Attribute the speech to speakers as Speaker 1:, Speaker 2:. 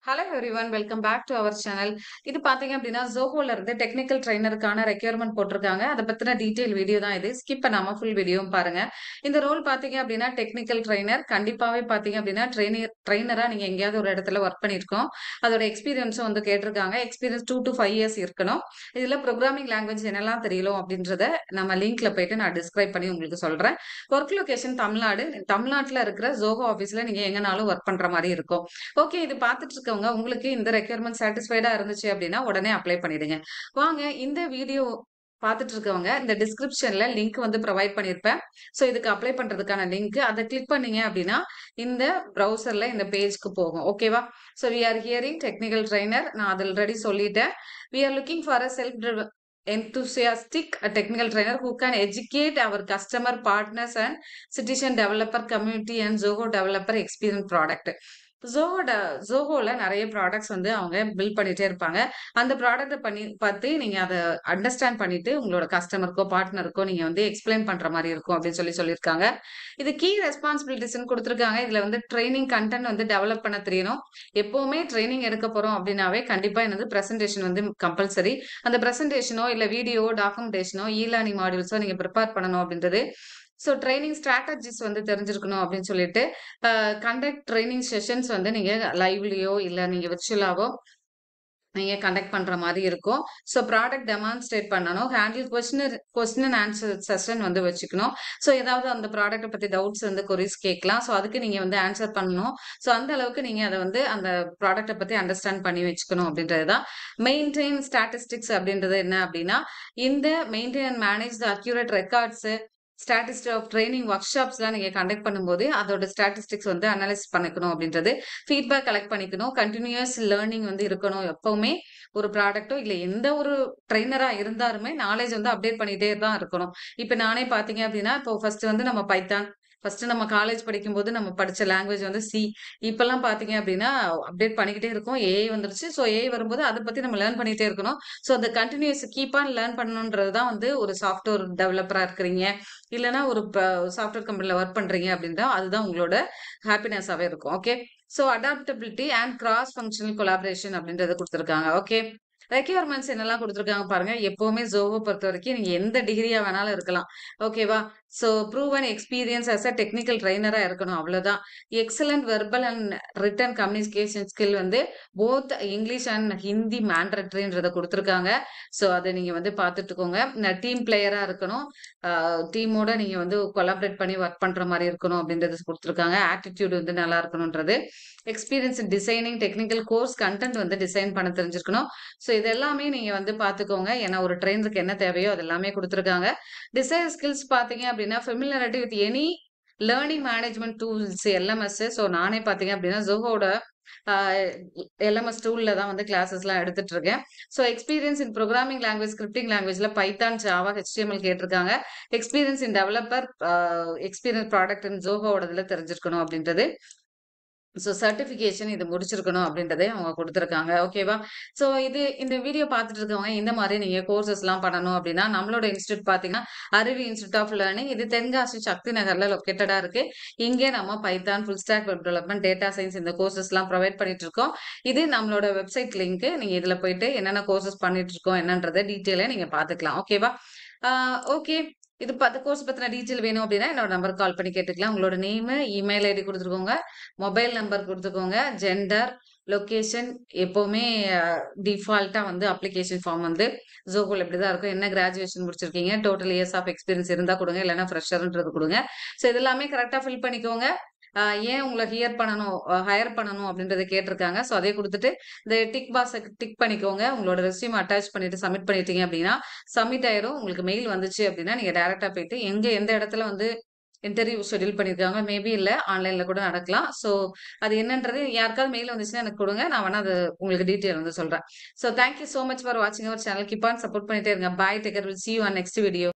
Speaker 1: Hello everyone welcome back to our channel. இது பார்த்தீங்க அப்படின்னா, Zohoல இருந்து டெக்னிக்கல் ட்ரெய்னருக்கான ரெக்யர்மென்ட் போட்டிருக்காங்க. அத பத்தின டீட்டெயில் வீடியோ தான் இது. ஸ்கிப் பண்ணாம ஃபுல் வீடியோவும் பாருங்க. இந்த ரோல் பார்த்தீங்க அப்படின்னா, டெக்னிக்கல் ட்ரெய்னர். கண்டிப்பாவே பார்த்தீங்க அப்படின்னா, ட்ரெய்னரா நீங்க எங்கேயாவது ஒரு இடத்துல வொர்க் பண்ணியிருக்கோம். அதோட எக்ஸ்பீரியன்ஸும் வந்து கேட்டிருக்காங்க. எக்ஸ்பீரியன்ஸ் 2 to 5 இயர்ஸ் இருக்கணும். இதுல புரோகிராமிங் லாங்குவேஜ் என்னலாம் தெரியணும் அப்படின்றத நம்ம லிங்க்ல போயிட்டு நான் டிஸ்கிரைப் பண்ணி உங்களுக்கு சொல்றேன். Work location Tamil Nadu. தமிழ்நாட்டுல இருக்கிற Zoho ஆஃபீஸ்ல நீங்க எங்கனாலும் வொர்க் பண்ற மாரி இருக்கும். ஓகே. இது பார்த்துட்டு இருக்கவங்க உங்களுக்கு இந்த ரெக்யர்மென்ட் சாட்டிஸ்ஃபைடா இருந்துச்சு அப்படின்னா, உடனே அப்ளை பண்ணிடுங்க. வாங்க இந்த வீடியோ பார்த்துட்டு இருக்கவங்க இந்த டிஸ்கிரிப்ஷன்ல லிங்க் வந்து ப்ரொவைட் பண்ணியிருப்பேன். ஸோ இதுக்கு அப்ளை பண்றதுக்கான லிங்க். அத கிளிக் பண்ணீங்க அப்படின்னா, இந்த ப்ரௌசர்ல இந்த பேஜ்க்கு போகும். ஓகேவா? So we are hiring technical trainer. நான் அது ஆல்ரெடி சொல்லிட்டேன். We are looking for a self enthusiastic technical trainer who can educate our customer partners and citizen developer community and Zoho developer experience product. Zohoல நெறைய products வந்து அவங்க build பண்ணிட்டே இருப்பாங்க. அந்த ப்ராடக்ட்ட பார்த்து நீங்க அத அண்டர்ஸ்டாண்ட் பண்ணிட்டு உங்களோட கஸ்டமருக்கோ, பார்ட்னருக்கோ நீங்க வந்து எக்ஸ்ப்ளைன் பண்ற மாரி இருக்கும் அப்படின்னு சொல்லியிருக்காங்க. இது கீ ரெஸ்பான்சிபிலிட்டீஸ்ன்னு குடுத்துருக்காங்க. இதுல வந்து ட்ரெய்னிங் கன்டென்ட் வந்து டெவலப் பண்ண தெரியணும். எப்பவுமே ட்ரெய்னிங் எடுக்க போறோம் அப்படின்னாவே கண்டிப்பா என்னது பிரசன்டேஷன் வந்து கம்பல்சரி. அந்த பிரசன்டேஷனோ, இல்ல வீடியோவோ, டாக்குமெண்டேஷனோ, லேர்னிங் மாடியூல்ஸோ நீங்க பிரிப்பேர் பண்ணணும் அப்படின்றது. ஸோ ட்ரெய்னிங் ஸ்ட்ராட்டஜிஸ் வந்து தெரிஞ்சிருக்கணும் அப்படின்னு சொல்லிட்டு, கண்டக்ட் ட்ரெய்னிங் செஷன்ஸ் வந்து நீங்க லைவ்லயோ, இல்ல நீங்க விர்ச்சுவலாவோ நீங்க கண்டக்ட் பண்ற மாரி இருக்கும். ஸோ ப்ராடக்ட் டெமான்ஸ்ட்ரேட் பண்ணணும். Handle question and answer session வந்து வச்சுக்கணும். ஸோ ஏதாவது அந்த ப்ராடக்ட்ட பத்தி டவுட்ஸ் வந்து கொரீஸ் கேட்கலாம். ஸோ அதுக்கு நீங்க வந்து ஆன்சர் பண்ணணும். ஸோ அந்த அளவுக்கு நீங்க அத வந்து அந்த ப்ராடக்ட்ட பத்தி அண்டர்ஸ்டாண்ட் பண்ணி வச்சுக்கணும் அப்படின்றது தான். மெயின்டெயின் ஸ்டாட்டிஸ்டிக்ஸ் அப்படின்றது என்ன அப்படின்னா, இந்த maintain and manage the accurate records statistics of training ஒர்க் ஷாப்ஸ்லாம் நீங்க கண்டக்ட் பண்ணும்போது, அதோட ஸ்டாட்டிஸ்டிக்ஸ் வந்து அனலைஸ் பண்ணிக்கணும் அப்படின்றது. ஃபீட்பேக் கலெக்ட் பண்ணிக்கணும். கன்டினியூயஸ் லேர்னிங் வந்து இருக்கணும். எப்பவுமே ஒரு ப்ராடக்ட்டோ இல்ல எந்த ஒரு ட்ரெய்னரா இருந்தாலுமே நாலேட்ஜ் வந்து அப்டேட் பண்ணிட்டே தான் இருக்கணும். இப்ப நானே பார்த்தீங்க அப்டின்னா, இப்போ ஃபர்ஸ்ட் வந்து நம்ம பைத்தான் ஃபர்ஸ்ட் நம்ம காலேஜ் படிக்கும்போது நம்ம படிச்ச லாங்குவேஜ் வந்து சி. இப்பலாம் பார்த்தீங்க அப்டின்னா, அப்டேட் பண்ணிக்கிட்டே இருக்கோம். ஏஐ வந்துருச்சு. ஸோ ஏஐ வரும்போது அத பத்தி நம்ம லேர்ன் பண்ணிட்டே இருக்கணும். ஸோ அந்த கன்டினியூயஸ் கீப் ஆன் லேர்ன் பண்ணணுன்றது தான் வந்து ஒரு சாஃப்ட்வேர் டெவலப்பரா இருக்கிறீங்க. இல்லன்னா ஒரு சாஃப்ட்வேர் கம்பெனில வொர்க் பண்றீங்க அப்டின்னா, அதுதான் உங்களோட ஹாப்பினஸாவே இருக்கும். Okay. So adaptability and cross functional collaboration அப்படின்றத குடுத்துருக்காங்க. ஓகே. ரெக்யர்மென்ட்ஸ் என்னலாம் குடுத்துருக்காங்க பாருங்க. எப்பவுமே Zoho பொறுத்தவரைக்கும் நீங்க எந்த டிகிரியா வேணாலும் இருக்கலாம். ஓகேவா? So proven experience as a technical ட்ரெய்னரா இருக்கணும். அவ்வளோதான். Excellent verbal and written communication skill வந்து போத் இங்கிலீஷ் அண்ட் ஹிந்தி மேண்டேட்டரின்றத குடுத்துருக்காங்க. ஸோ அத நீங்க வந்து பார்த்துட்டுக்கோங்க. டீம் பிளேயரா இருக்கணும். டீமோட நீங்க வந்து கொலாபரேட் பண்ணி ஒர்க் பண்ற மாரி இருக்கணும் அப்படின்றது குடுத்துருக்காங்க. ஆட்டிட்யூட் வந்து நல்லா இருக்கணுன்றது. Experience in designing technical course content வந்து டிசைன் பண்ண தெரிஞ்சிருக்கணும். ஸோ இது எல்லாமே நீங்க வந்து பார்த்துக்கோங்க. ஏன்னா ஒரு ட்ரெய்னருக்கு என்ன தேவையோ அது எல்லாமே குடுத்துருக்காங்க. டிசைர் ஸ்கில்ஸ் பார்த்தீங்க அப்படின்னா, familiarity with any learning management tools LMS. So நானே பார்த்தீங்க அப்படின்னா, Zohoவோட அ எல்எம்எஸ் டூல்ல தான் வந்து கிளாஸஸ்லாம் எடுத்துட்டு இருக்கேன். So experience in programming language, scripting லாங்குவேஜ்ல பைத்தான், ஜாவா, HTML கேட்டிருக்காங்க. Experience in developer experience product in Zohoவோடதுல தெரிஞ்சிருக்கணும் அப்படின்றது. ஸோ சர்டிஃபிகேஷன் இது முடிச்சிருக்கணும் அப்படின்றதே அவங்க குடுத்துருக்காங்க. ஓகேவா? ஸோ இந்த வீடியோ பார்த்துட்டு இருக்கவங்க இந்த மாரி நீங்க கோர்சஸ்லாம் பண்ணணும் அப்படின்னா, நம்மளோட இன்ஸ்டிடியூட் பார்த்தீங்கன்னா, அருவி இன்ஸ்டிடியூட் ஆஃப் லேர்னிங். இது தென்காசி சக்தி நகர்ல லொக்கேட்டடா இருக்கு. இங்கே நம்ம Python, full stack web development, data science இந்த கோர்சஸ்லாம் ப்ரொவைட் பண்ணிட்டு இருக்கோம். இது நம்மளோட வெப்சைட் லிங்க். நீங்க இதுல போயிட்டு என்னென்ன கோர்சஸ் பண்ணிட்டு இருக்கோம் என்னன்றத டீட்டெயிலா நீங்க பார்த்துக்கலாம். ஓகேவா? ஆ ஓகே. இது கோர்ஸ் பத்தின டீட்டெயில் வேணும் அப்படின்னா, என்னோட நம்பருக்கு கால் பண்ணி கேட்டுக்கலாம். உங்களோட நேமு, இமெயில் ஐடி குடுத்துக்கோங்க. மொபைல் நம்பர் குடுத்துக்கோங்க. ஜெண்டர், லொகேஷன் எப்பவுமே டிஃபால்ட்டா வந்து அப்ளிகேஷன் ஃபார்ம் வந்து Zohoல இப்படிதான் இருக்கும். என்ன கிராஜுவேஷன் முடிச்சிருக்கீங்க? டோட்டல் இயர்ஸ் ஆஃப் எக்ஸ்பீரியன்ஸ் இருந்தா குடுங்க. இல்லன்னா ஃப்ரெஷர்ன்றது குடுங்க. ஸோ இது எல்லாமே கரெக்ட்டா ஃபில் பண்ணிக்கோங்க. ஏன் உங்கள ஹையர் பண்ணணும் அப்படின்றத கேட்டிருக்காங்க. ஸோ அதே குடுத்துட்டு, இந்த டிக் பாக்ஸ டிக் பண்ணிக்கோங்க. உங்களோட ரெஸ்யூம் அட்டாச் பண்ணிட்டு சப்மிட் பண்ணிட்டீங்க அப்படின்னா, சப்மிட் ஆயிரும். உங்களுக்கு மெயில் வந்துச்சு அப்படின்னா, நீங்க டைரக்ட்டா போயிட்டு எந்த இடத்துல வந்து இன்டர்வியூ ஷெட்யூல் பண்ணியிருக்காங்க. மேபி இல்ல ஆன்லைன்ல கூட நடக்கலாம். ஸோ அது என்னன்றது யாருக்காவது மெயில் வந்துச்சுன்னா எனக்கு குடுங்க. நான் வேணா அது உங்களுக்கு டீட்டெயில் வந்து சொல்றேன். So thank you so much for வாட்சிங் our channel. Keep on support பண்ணிட்டே இருங்க. Bye. Take care. Will see you on next video.